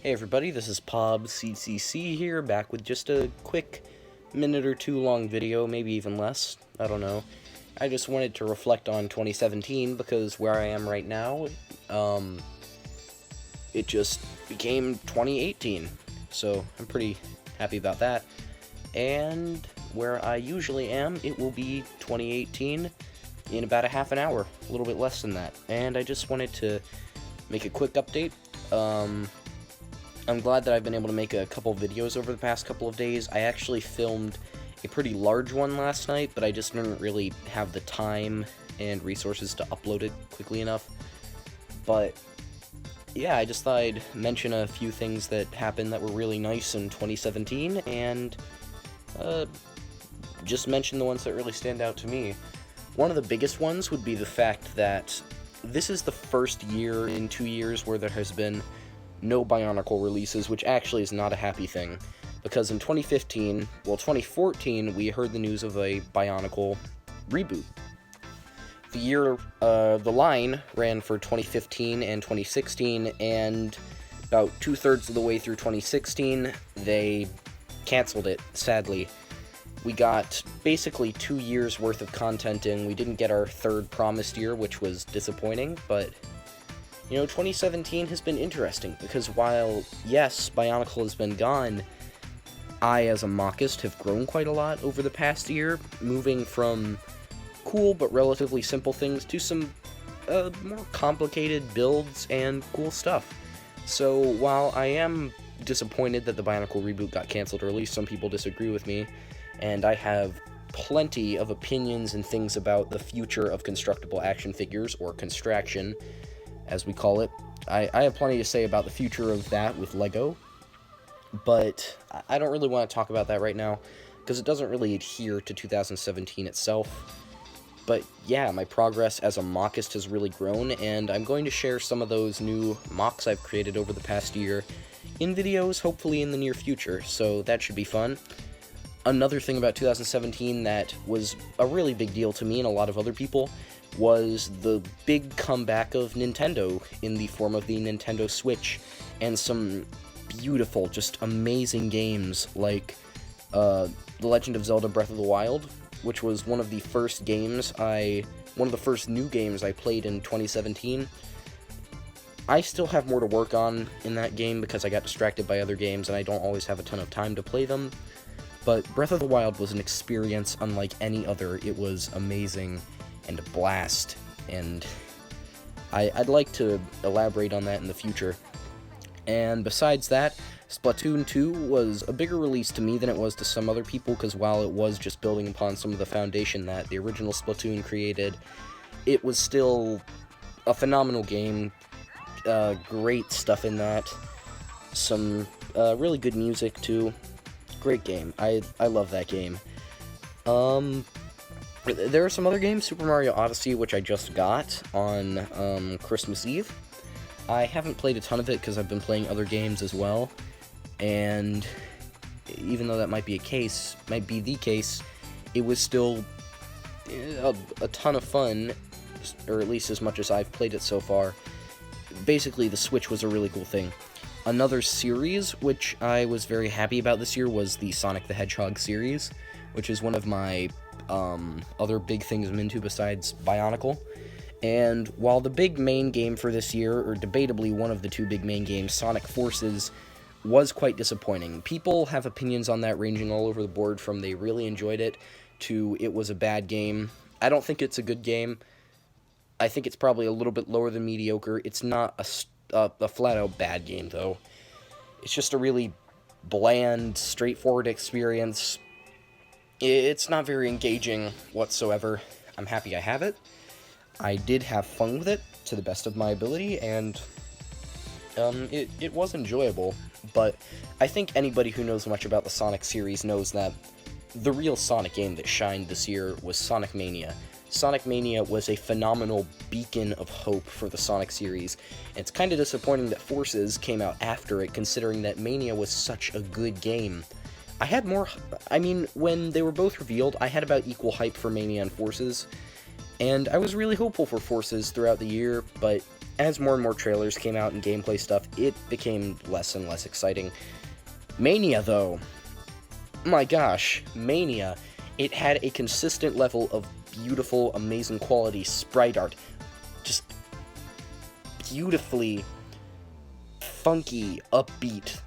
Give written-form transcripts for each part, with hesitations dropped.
Hey everybody, this is PobCCC here, back with just a quick minute or two long video, maybe even less, I don't know. I just wanted to reflect on 2017 because where I am right now, it just became 2018, so I'm pretty happy about that. And where I usually am, it will be 2018 in about a half an hour, a little bit less than that. And I just wanted to make a quick update. I'm glad that I've been able to make a couple videos over the past couple of days. I actually filmed a pretty large one last night, but I just didn't really have the time and resources to upload it quickly enough. But yeah, I just thought I'd mention a few things that happened that were really nice in 2017, and just mention the ones that really stand out to me. One of the biggest ones would be the fact that this is the first year in 2 years where there has been no Bionicle releases, which actually is not a happy thing, because in 2014, we heard the news of a Bionicle reboot. The line ran for 2015 and 2016, and about 2/3 of the way through 2016, they canceled it, sadly. We got basically 2 years worth of content in. We didn't get our third promised year, which was disappointing, but 2017 has been interesting, because while, yes, Bionicle has been gone, I, as a mockist, have grown quite a lot over the past year, moving from cool but relatively simple things to some more complicated builds and cool stuff. So while I am disappointed that the Bionicle reboot got canceled, or at least some people disagree with me, and I have plenty of opinions and things about the future of constructible action figures, or construction, as we call it. I have plenty to say about the future of that with LEGO, but I don't really want to talk about that right now, because it doesn't really adhere to 2017 itself. But yeah, my progress as a mockist has really grown, and I'm going to share some of those new mocks I've created over the past year in videos, hopefully in the near future, so that should be fun. Another thing about 2017 that was a really big deal to me and a lot of other people was the big comeback of Nintendo in the form of the Nintendo Switch, and some beautiful, just amazing games like The Legend of Zelda Breath of the Wild, which was one of the first new games I played in 2017. I still have more to work on in that game because I got distracted by other games and I don't always have a ton of time to play them. But Breath of the Wild was an experience unlike any other. It was amazing and a blast, and I'd like to elaborate on that in the future. And besides that, Splatoon 2 was a bigger release to me than it was to some other people, because while it was just building upon some of the foundation that the original Splatoon created, it was still a phenomenal game. Great stuff in that. Some really good music, too. Great game. I love that game. There are some other games, Super Mario Odyssey, which I just got on Christmas Eve. I haven't played a ton of it because I've been playing other games as well, and even though that might be the case, it was still a ton of fun, or at least as much as I've played it so far. Basically, the Switch was a really cool thing. Another series which I was very happy about this year was the Sonic the Hedgehog series, which is one of my other big things I'm into besides Bionicle. And while the big main game for this year, or debatably one of the two big main games, Sonic Forces, was quite disappointing. People have opinions on that ranging all over the board, from they really enjoyed it to it was a bad game. I don't think it's a good game. I think it's probably a little bit lower than mediocre. It's not a flat-out bad game, though. It's just a really bland, straightforward experience. It's not very engaging whatsoever. I'm happy I have it. I did have fun with it, to the best of my ability, and it was enjoyable. But I think anybody who knows much about the Sonic series knows that the real Sonic game that shined this year was Sonic Mania. Sonic Mania was a phenomenal beacon of hope for the Sonic series, and it's kind of disappointing that Forces came out after it, considering that Mania was such a good game. When they were both revealed, I had about equal hype for Mania and Forces, and I was really hopeful for Forces throughout the year, but as more and more trailers came out and gameplay stuff, it became less and less exciting. Mania, though, my gosh, Mania, it had a consistent level of beautiful, amazing quality sprite art, just beautifully funky, upbeat,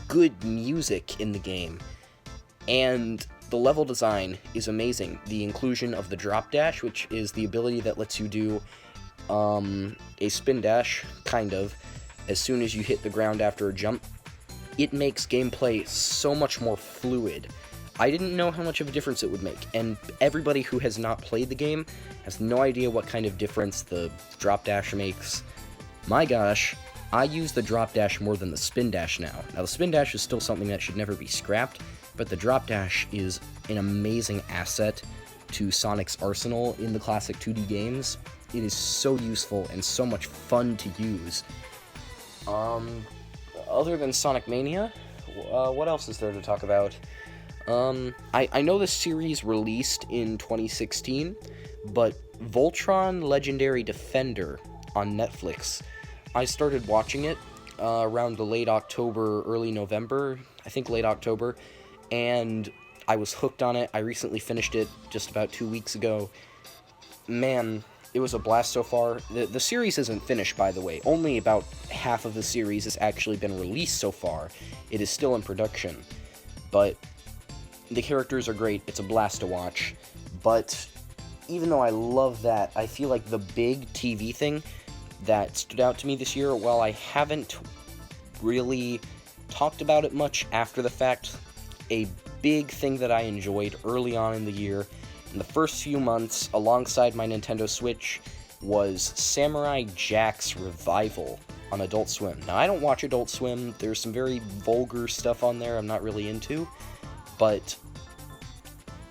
good music in the game, and the level design is amazing. The inclusion of the drop dash, which is the ability that lets you do a spin dash, kind of, as soon as you hit the ground after a jump, it makes gameplay so much more fluid. I didn't know how much of a difference it would make, and everybody who has not played the game has no idea what kind of difference the drop dash makes. My gosh, I use the drop dash more than the spin dash now. Now, the spin dash is still something that should never be scrapped, but the drop dash is an amazing asset to Sonic's arsenal in the classic 2D games. It is so useful and so much fun to use. Other than Sonic Mania, what else is there to talk about? I know the series released in 2016, but Voltron Legendary Defender on Netflix, I started watching it around the late October, early November, I think late October, and I was hooked on it. I recently finished it just about 2 weeks ago. Man, it was a blast so far. The series isn't finished, by the way. Only about half of the series has actually been released so far. It is still in production. But the characters are great. It's a blast to watch. But even though I love that, I feel like the big TV thing that stood out to me this year, while I haven't really talked about it much after the fact, a big thing that I enjoyed early on in the year, in the first few months, alongside my Nintendo Switch, was Samurai Jack's revival on Adult Swim. Now, I don't watch Adult Swim. There's some very vulgar stuff on there I'm not really into, but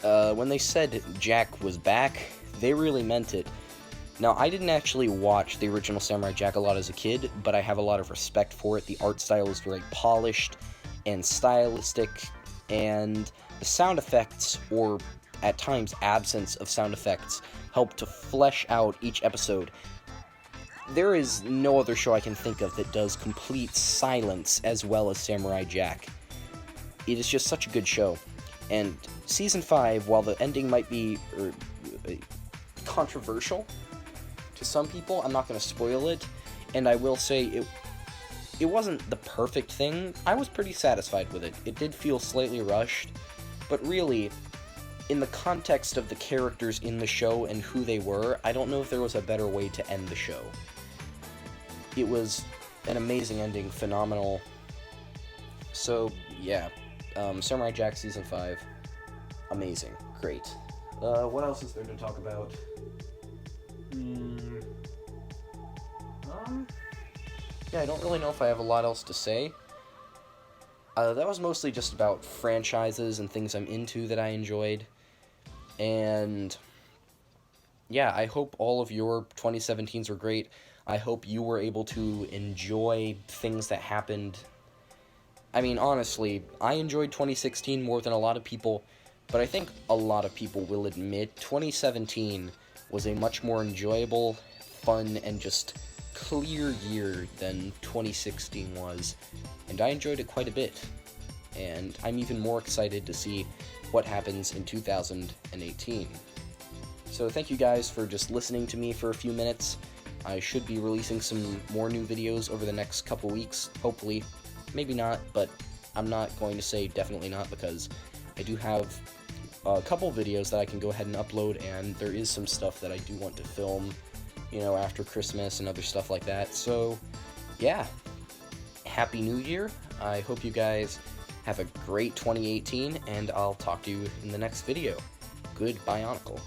when they said Jack was back, they really meant it. Now, I didn't actually watch the original Samurai Jack a lot as a kid, but I have a lot of respect for it. The art style is very polished and stylistic, and the sound effects, or at times absence of sound effects, help to flesh out each episode. There is no other show I can think of that does complete silence as well as Samurai Jack. It is just such a good show. And Season 5, while the ending might be controversial to some people, I'm not going to spoil it, and I will say it wasn't the perfect thing. I was pretty satisfied with it. It did feel slightly rushed, but really, in the context of the characters in the show and who they were, I don't know if there was a better way to end the show. It was an amazing ending, phenomenal. So, yeah, Samurai Jack Season 5, amazing, great. What else is there to talk about? Yeah, I don't really know if I have a lot else to say. That was mostly just about franchises and things I'm into that I enjoyed. And yeah, I hope all of your 2017s were great. I hope you were able to enjoy things that happened. I mean, honestly, I enjoyed 2016 more than a lot of people, but I think a lot of people will admit 2017 was a much more enjoyable, fun, and just clear year than 2016 was, and I enjoyed it quite a bit. And I'm even more excited to see what happens in 2018. So thank you guys for just listening to me for a few minutes. I should be releasing some more new videos over the next couple weeks, hopefully. Maybe not, but I'm not going to say definitely not, because I do have a couple videos that I can go ahead and upload, and there is some stuff that I do want to film, you know, after Christmas and other stuff like that. So, yeah. Happy New Year. I hope you guys have a great 2018, and I'll talk to you in the next video. Goodbye, Bionicle.